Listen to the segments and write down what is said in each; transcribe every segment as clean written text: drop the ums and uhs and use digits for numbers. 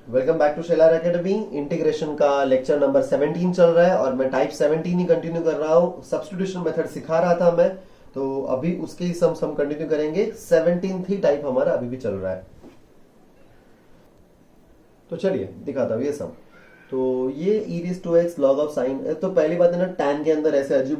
Welcome back to Shelar academy. Integration का lecture number 17 चल रहा है और मैं टाइप 17 ही कंटिन्यू कर रहा हूँ। सब्स्टिट्यूशन मेथड सिखा रहा था मैं, तो अभी उसके ही सम कंटिन्यू करेंगे। 17 ही टाइप हमारा अभी भी चल रहा है। तो चलिए दिखाता हूँ ये सम। तो ये e raise to x log of sine, तो पहली बात है ना, tan के अंदर ऐसे अजीब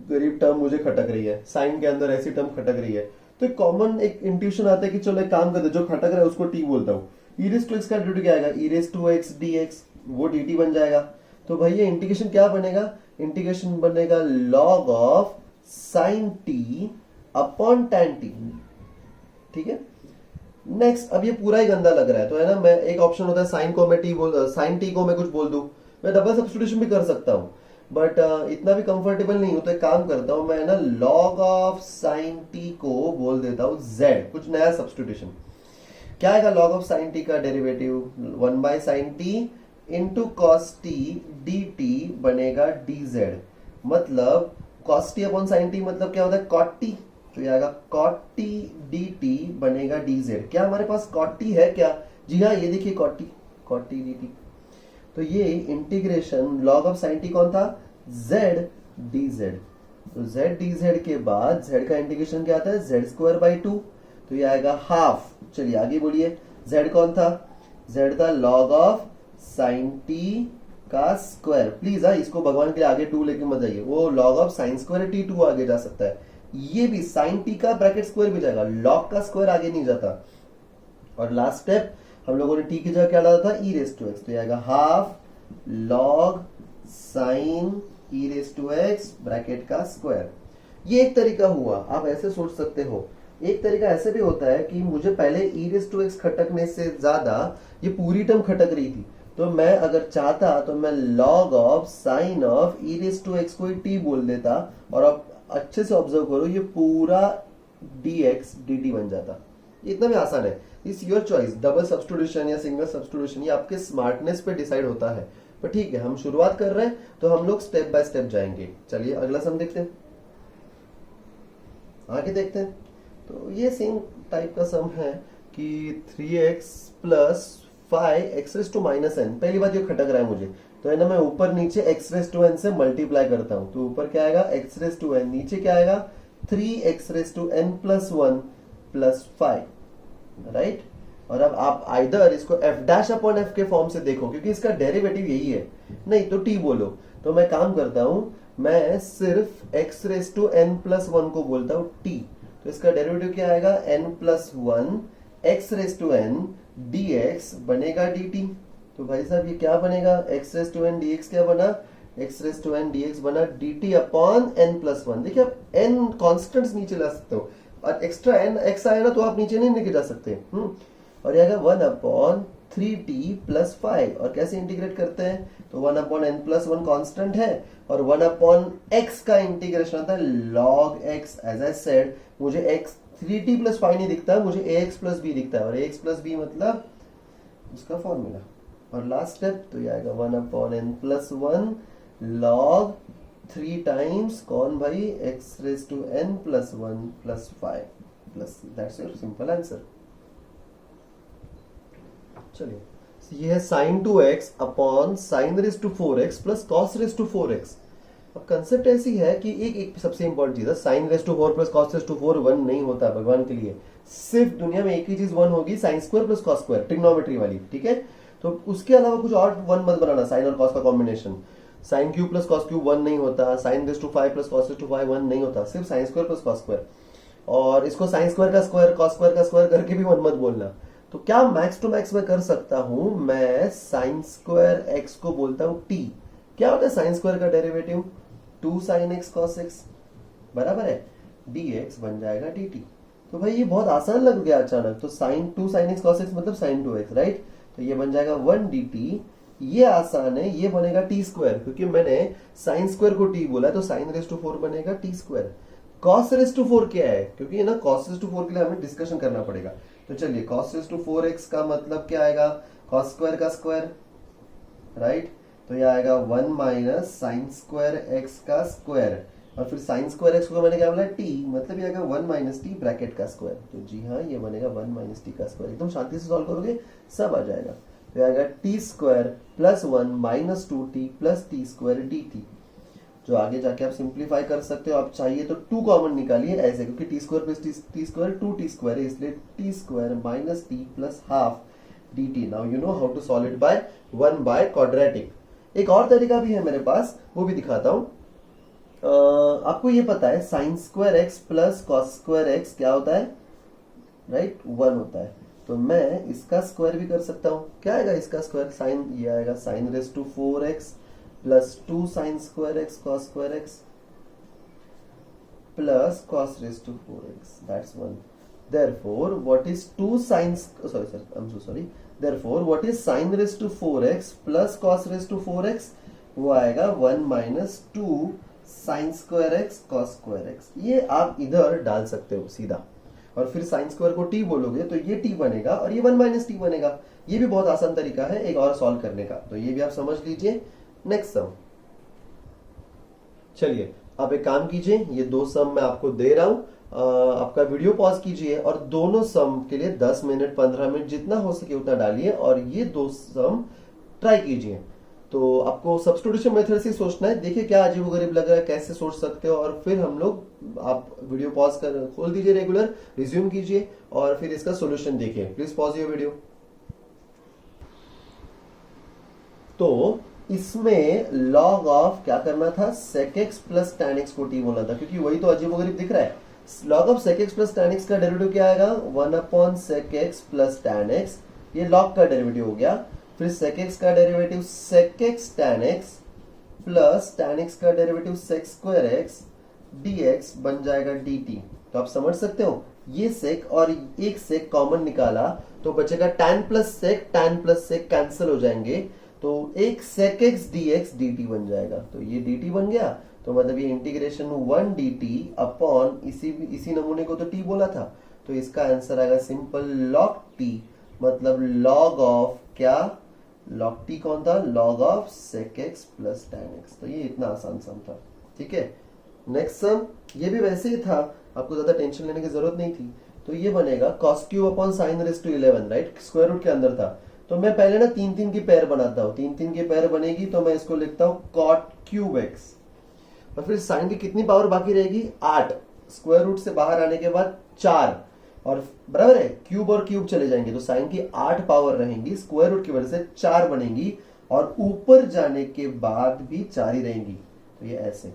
गरीब टर्म मुझे खटक रही है, साइन के अंदर ऐसी टर्म खटक रही है। तो एक कॉमन एक इंट्यूशन आता है कि चलो एक काम करते, जो खटक रहा है उसको टी बोलता हूँ। ई रेज़ टू एक्स का ड्यूटी क्या आएगा, e raise to x d x, वो डी टी बन जाएगा। तो भाई ये इंटीग्रेशन क्या बनेगा, इंटीग्रेशन बनेगा log of sign T upon tan T. ठीक है। नेक्स्ट, अब ये पूरा ही गंदा लग रहा है तो है ना, मैं एक ऑप्शन होता है साइन को मैं टी बोल, साइन टी को मैं कुछ बोल दूं। मैं डबल सब्स्टिट्यूशन भी कर सकता हूं, बट इतना भी कंफर्टेबल नहीं हूं। तो एक काम करता हूं मैं ना, लॉग ऑफ साइन टी को बोल देता हूं जेड, कुछ नया सब्स्टिट्यूशन। क्या आएगा लॉग ऑफ साइन टी का derivative, 1/sin t into cos T D T बनेगा डी जेड। मतलब cos T upon sine T मतलब क्या होता है, कॉट टी। तो ये आएगा कॉट टी डी टी बनेगा डी जेड। क्या हमारे पास कॉट टी है क्या, जी हाँ, ये देखिए कॉट टी डी टी। तो ये integration log of sign T कौन था, जेड डी जेड। तो जेड डी जेड के बाद जेड का इंटीग्रेशन क्या आता है, जेड स्क्वायर बाई टू। तो ये आएगा हाफ। चलिए आगे बोलिए, जेड कौन था, जेड था लॉग ऑफ साइन टी का स्क्वायर। प्लीज इसको भगवान के लिए आगे टू लेके मत जाइए, वो log of sine square t two आगे जा सकता है। ये भी साइन टी का ब्रैकेट स्क्वायर भी जाएगा, लॉग का स्क्वायर आगे नहीं जाता। और लास्ट स्टेप हम लोगों ने टी की जगह क्या डाला था, ई रेस टू एक्स। तो आएगा half log sine e raise to x bracket का स्क्वायर। ये एक तरीका हुआ, आप ऐसे सोच सकते हो। एक तरीका ऐसे भी होता है कि मुझे पहले ई रेस टू एक्स खटकने से ज्यादा ये पूरी टर्म खटक रही थी, तो मैं अगर चाहता तो मैं log of sine of e raise to x को ही टी बोल देता, और अब अच्छे से ऑब्जर्व करो, ये पूरा dx dt बन जाता। इतना भी आसान है। इस योर चॉइस, डबल सब्स्टिट्यूशन या सिंगल सब्स्टिट्यूशन, ये आपके स्मार्टनेस पे डिसाइड होता है। पर ठीक है, हम शुरुआत कर रहे हैं तो हम लोग स्टेप बाय स्टेप जाएंगे। चलिए अगला सम देखते हैं, आगे देखते हैं। तो ये सेम टाइप का सम है कि 3x plus 5x raise to minus n. पहली बात ये खटक रहा है मुझे, तो है ना, मैं ऊपर नीचे x रेस टू एन से मल्टीप्लाई करता हूं। तो ऊपर क्या आएगा, x रेस टू एन, नीचे क्या आएगा 3x raise to n plus 1 plus 5, right. और अब आप आइदर इसको f डैश अपॉन f के फॉर्म से देखो, क्योंकि इसका डेरिवेटिव यही है, नहीं तो t बोलो। तो मैं काम करता हूं, मैं सिर्फ x raise to n plus 1 को बोलता हूं t। तो इसका डेरिवेटिव क्या आएगा, n plus 1 x raise to n dx बनेगा dt। तो भाई साहब ये क्या बनेगा, x raise to n dx क्या बना, x raise to n dx बना dt अपॉन n प्लस 1। देखिए आप n कॉन्स्टेंट्स नीचे ला सकते हो, और एक्स्ट्रा n x आए ना तो आप नीचे नहीं लेके जा सकते। और ये आएगा 1 अपॉन 3t प्लस 5। और कैसे इंटीग्रेट करते हैं, तो 1 अपॉन n प्लस 1 कॉन्स्टेंट है, और 1 अपॉन x का इंटीग्रेशन आता है log x। As I said, मुझे x 3t प्लस 5 नहीं दिखता, मुझे ax प्लस b दिखता है, और ax प्लस b मतलब उसका फॉर्मूला। और लास्ट स्टेप, तो ये आएगा 1 upon n plus 1 log 3 times कौन भाई, x raise to n plus 1 plus 5 plus, that's your simple answer. चलिए ये है sine two x upon sine raise to 4x plus cos raise to 4x। अब concept ऐसी है कि एक सबसे इंपॉर्टेंट चीज है, sine raise to 4 plus cos raise to 4 1 नहीं होता भगवान के लिए। सिर्फ दुनिया में एक ही चीज 1 होगी, sign square plus cos square, trigonometry वाली, ठीक है। तो उसके अलावा कुछ और 1 मत बनाना, साइन और कॉस का combination. Sine cube plus cos cube 1 नहीं होता, sine raise to 5 plus cos raise to 5 1 नहीं होता, सिर्फ sine square plus cos square. और इसको साइन स्क्वायर का स्क्वायर कॉस स्क्वायर का स्क्वायर करके भी 1 मत बोलना। तो क्या मैक्स टू मैक्स में कर सकता हूं, मैं साइन स्क्वायर एक्स को बोलता हूं टी। क्या होता है साइन स्क्वायर का derivative, 2 sine x cos x बराबर है dx बन जाएगा dt। तो भाई ये बहुत आसान लग गया अचानक। तो sine 2 sine x cos x मतलब साइन 2x, राइट। तो ये बन जाएगा 1 dt। ये आसान है, ये बनेगा टी स्क्वायर, क्योंकि मैंने साइन स्क्वायर को टी बोला है, तो साइन रेस टू 4 बनेगा t square. Cos raise to 4 क्या है, क्योंकि ना कॉस रेस टू 4 के लिए हमें डिस्कशन करना पड़ेगा। तो चलिए cos रेस टू 4x का मतलब क्या आएगा, cos स्क्वायर का स्क्वायर, राइट। तो ये आएगा 1 माइनस साइन स्क्वायर एक्स का स्क्वायर, और फिर साइन स्क्वायर एक्स को मैंने क्या बोला t, मतलब ये आएगा 1 माइनस टी ब्रैकेट का स्क्वायर। तो जी हाँ, ये बनेगा 1 माइनस टी का स्क्वायर। एकदम शांति से सॉल्व करोगे सब आ जाएगा। तो आएगा T square plus 1 minus 2t plus t square dt, जो आगे जाके आप सिंप्लीफाई कर सकते हो। आप चाहिए तो 2 कॉमन निकालिए ऐसे, क्योंकि t square plus t square 2t square है, इसलिए t square minus t plus half dt। Now you know how to solve it by 1 by quadratic. एक और तरीका भी है मेरे पास, वो भी दिखाता हूं। आपको ये पता है sign square x plus cos square x क्या होता है, राइट, 1 होता है। तो मैं इसका स्क्वायर भी कर सकता हूं। क्या आएगा इसका स्क्वायर, साइन, ये आएगा sine raise to 4x plus 2 sine square x cos square x plus cos raise to 4x, that's 1। therefore what is 2 sin, sorry sir, I'm so sorry, therefore what is sin raised to 4x plus cos raised to 4x, वो आएगा 1 minus 2 sine square x cos square x. ये आप इधर डाल सकते हो सीधा, और फिर साइन स्क्वायर को t बोलोगे तो ये t बनेगा और ये 1 माइनस टी बनेगा। ये भी बहुत आसान तरीका है एक और सॉल्व करने का, तो ये भी आप समझ लीजिए। नेक्स्ट सम, चलिए आप एक काम कीजिए, ये 2 सम मैं आपको दे रहा हूं, आपका वीडियो पॉज कीजिए और दोनों सम के लिए 10 मिनट 15 मिनट जितना हो सके उतना डालिए और ये 2 सम ट्राई कीजिए। तो आपको सब्स्टिट्यूशन मेथड से सोचना है, देखिए क्या अजीबोगरीब लग रहा है, कैसे सोच सकते हो, और फिर हम लोग, आप वीडियो पॉज कर खोल दीजिए, रेगुलर रिज्यूम कीजिए और फिर इसका सोल्यूशन देखिए। Please pause your video. तो इसमें लॉग ऑफ क्या करना था, sec x plus tan x को t बोलना था, क्योंकि वही तो अजीबोगरीब दिख रहा है। Log of sec x plus tan x का डेरिवेटिव क्या आएगा, 1 upon sec x plus tan x, ये लॉग का डेरिवेटिव हो गया। फिर sec x का derivative sec x tan x plus tan x का derivative sec square x dx बन जाएगा dt। तो आप समझ सकते हो, ये sec और एक sec कॉमन निकाला तो बचेगा tan प्लस sec कैंसिल हो जाएंगे, तो एक sec x dx dt बन जाएगा। तो ये dt बन गया, तो मतलब ये इंटीग्रेशन 1 dt अपॉन इसी नमूने को तो t बोला था, तो इसका आंसर आएगा सिंपल log t, मतलब log ऑफ क्या, log t कौन था, log of sec x plus tan x। तो ये इतना आसान सम था, ठीक है। नेक्स्ट सम, ये भी वैसे ही था, आपको ज्यादा टेंशन लेने की जरूरत नहीं थी। तो ये बनेगा cos cube upon sine raise to 11, right, square root के अंदर था। तो मैं पहले ना 3 की पेयर बनाता हूँ, 3 की पेयर बनेगी तो मैं इसको लिखता हूँ cot क्यूब x, और फिर साइन की कितनी पावर बाकी रहेगी, 8, स्क्वायर रूट से बाहर आने के बाद 4, और बराबर है क्यूब और क्यूब चले जाएंगे तो साइन की 8 पावर रहेंगी, स्क्वायर रूट की वजह से 4 बनेंगी, और ऊपर जाने के बाद भी 4 ही रहेंगी। तो ये ऐसे।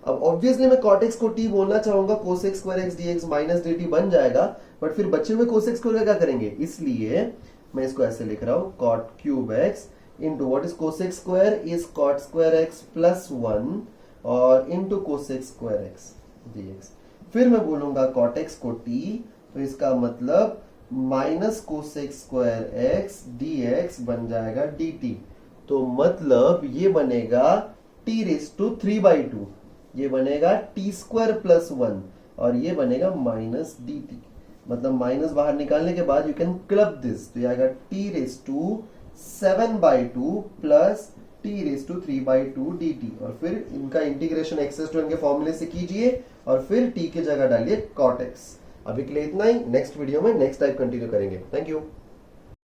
अब ऑब्वियसली मैं cot x को t बोलना चाहूंगा, cos x square x dx minus dt बन जाएगा, बट फिर बचे हुए cos x को क्या करेंगे, इसलिए मैं इसको ऐसे लिख रहा हूं cot cube x into what is cos x square is cot square x plus 1 और into cos x square x dx। फिर मैं बोलूंगा cot x को t, तो इसका मतलब minus cos x square x dx बन जाएगा dt। तो मतलब ये बनेगा t रेस टू 3/2, ये बनेगा t स्क्वायर प्लस 1 और ये बनेगा माइनस dt। मतलब माइनस बाहर निकालने के बाद यू कैन क्लब दिस, तो ये आएगा t raise to 7/2 plus t raise to 3/2 dt, और फिर इनका इंटीग्रेशन एक्सेस टू n के फॉर्मूले से कीजिए और फिर t की जगह डालिए cot x। अभी के लिए इतना ही, नेक्स्ट वीडियो में नेक्स्ट टाइप कंटिन्यू करेंगे। Thank you.